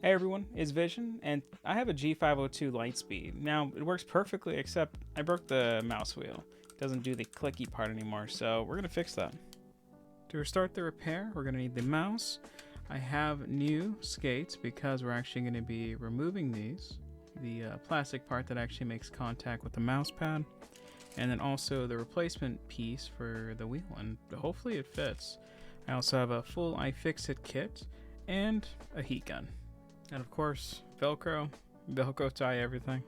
Hey everyone, it's Vision, and I have a G502 Lightspeed. Now, it works perfectly, except I broke the mouse wheel. It doesn't do the clicky part anymore, so we're going to fix that. To start the repair, we're going to need the mouse. I have new skates because we're actually going to be removing these. The plastic part that actually makes contact with the mouse pad. And then also the replacement piece for the wheel, and hopefully it fits. I also have a full iFixit kit and a heat gun. And of course, Velcro tie everything.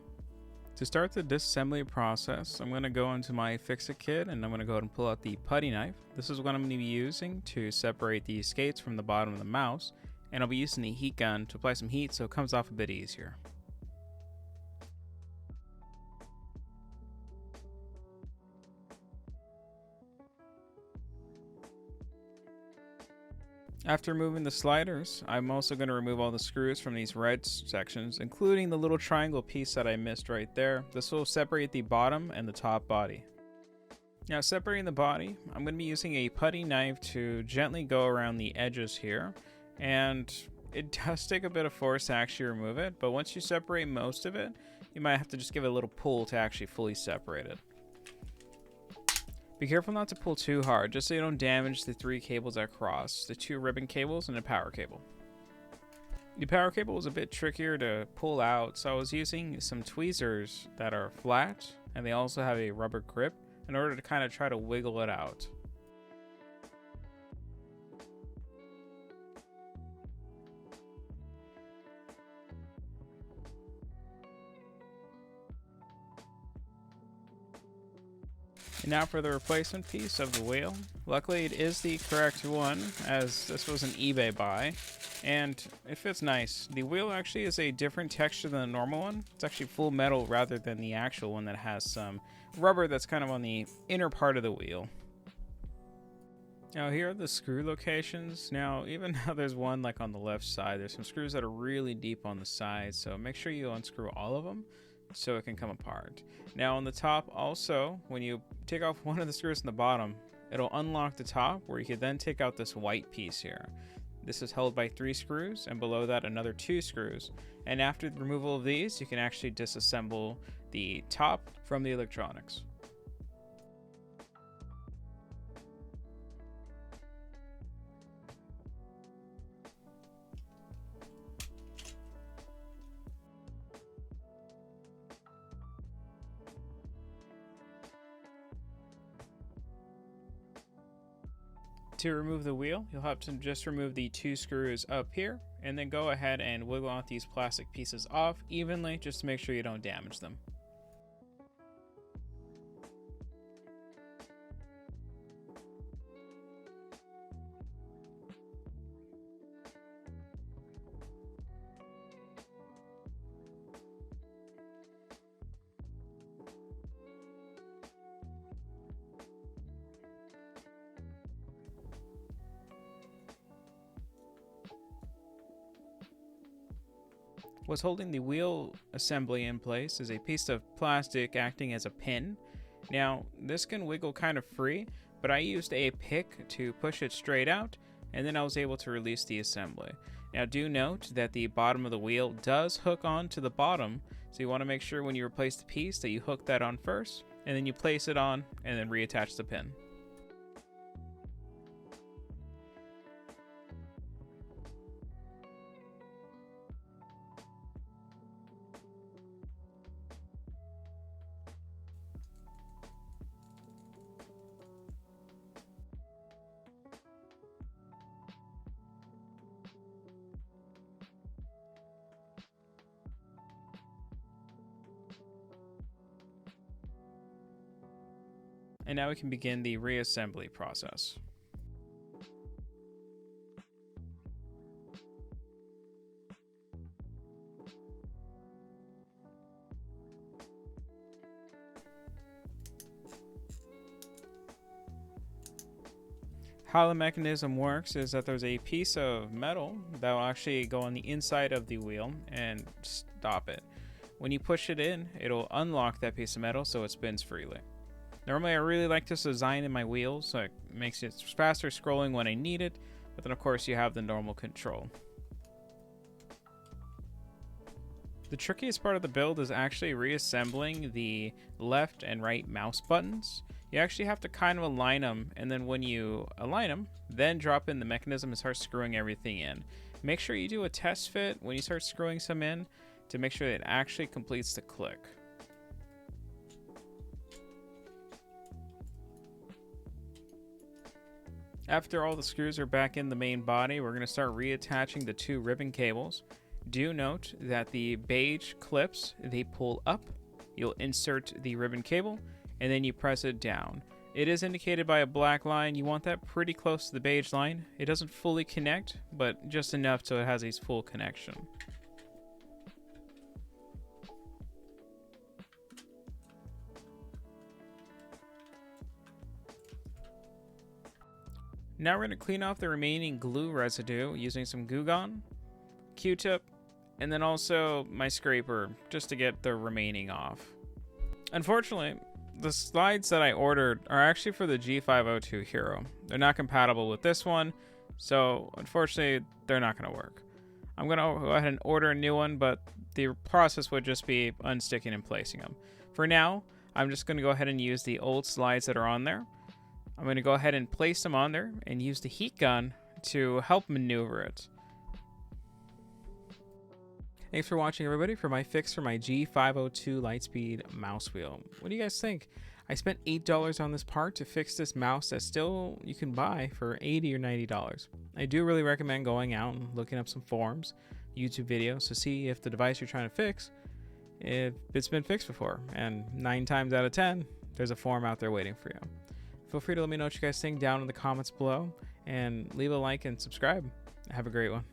To start the disassembly process, I'm going to go into my iFixit kit and I'm going to go ahead and pull out the putty knife. This is what I'm going to be using to separate the skates from the bottom of the mouse, and I'll be using the heat gun to apply some heat so it comes off a bit easier. After removing the sliders, I'm also going to remove all the screws from these red sections, including the little triangle piece that I missed right there. This will separate the bottom and the top body. Now, separating the body, I'm going to be using a putty knife to gently go around the edges here, and it does take a bit of force to actually remove it, but once you separate most of it, you might have to just give it a little pull to actually fully separate it. Be careful not to pull too hard, just so you don't damage the 3 cables that cross, the 2 ribbon cables and the power cable. The power cable was a bit trickier to pull out, so I was using some tweezers that are flat, and they also have a rubber grip in order to kind of try to wiggle it out. And now for the replacement piece of the wheel. Luckily it is the correct one, as this was an eBay buy, and it fits nice. The wheel actually is a different texture than the normal one. It's actually full metal rather than the actual one that has some rubber that's kind of on the inner part of the wheel. Now here are the screw locations. Now even though there's one like on the left side, there's some screws that are really deep on the side, so make sure you unscrew all of them so it can come apart. Now on the top also, when you take off one of the screws in the bottom, it'll unlock the top where you can then take out this white piece here. This is held by 3 screws, and below that another 2 screws. And after the removal of these, you can actually disassemble the top from the electronics. To remove the wheel, you'll have to just remove the 2 screws up here, and then go ahead and wiggle out these plastic pieces off evenly just to make sure you don't damage them. What's holding the wheel assembly in place is a piece of plastic acting as a pin. Now, this can wiggle kind of free, but I used a pick to push it straight out, and then I was able to release the assembly. Now, do note that the bottom of the wheel does hook on to the bottom, so you want to make sure when you replace the piece that you hook that on first, and then you place it on, and then reattach the pin. And now we can begin the reassembly process. How the mechanism works is that there's a piece of metal that will actually go on the inside of the wheel and stop it. When you push it in, it'll unlock that piece of metal so it spins freely. Normally I really like this design in my wheels, so it makes it faster scrolling when I need it, but then of course you have the normal control. The trickiest part of the build is actually reassembling the left and right mouse buttons. You actually have to kind of align them, and then when you align them, then drop in the mechanism and start screwing everything in. Make sure you do a test fit when you start screwing some in to make sure that it actually completes the click. After all the screws are back in the main body, we're going to start reattaching the 2 ribbon cables. Do note that the beige clips, they pull up. You'll insert the ribbon cable and then you press it down. It is indicated by a black line. You want that pretty close to the beige line. It doesn't fully connect, but just enough so it has a full connection. Now we're going to clean off the remaining glue residue using some Goo Gone, Q-tip, and then also my scraper just to get the remaining off. Unfortunately, the slides that I ordered are actually for the G502 Hero. They're not compatible with this one, so unfortunately they're not going to work. I'm going to go ahead and order a new one, but the process would just be unsticking and placing them. For now, I'm just going to go ahead and use the old slides that are on there. I'm going to go ahead and place them on there and use the heat gun to help maneuver it. Thanks for watching, everybody, for my fix for my G502 Lightspeed mouse wheel. What do you guys think? I spent $8 on this part to fix this mouse that still you can buy for $80 or $90. I do really recommend going out and looking up some forums, YouTube videos to see if the device you're trying to fix, if it's been fixed before. And 9 times out of 10, there's a forum out there waiting for you. Feel free to let me know what you guys think down in the comments below, and leave a like and subscribe. Have a great one.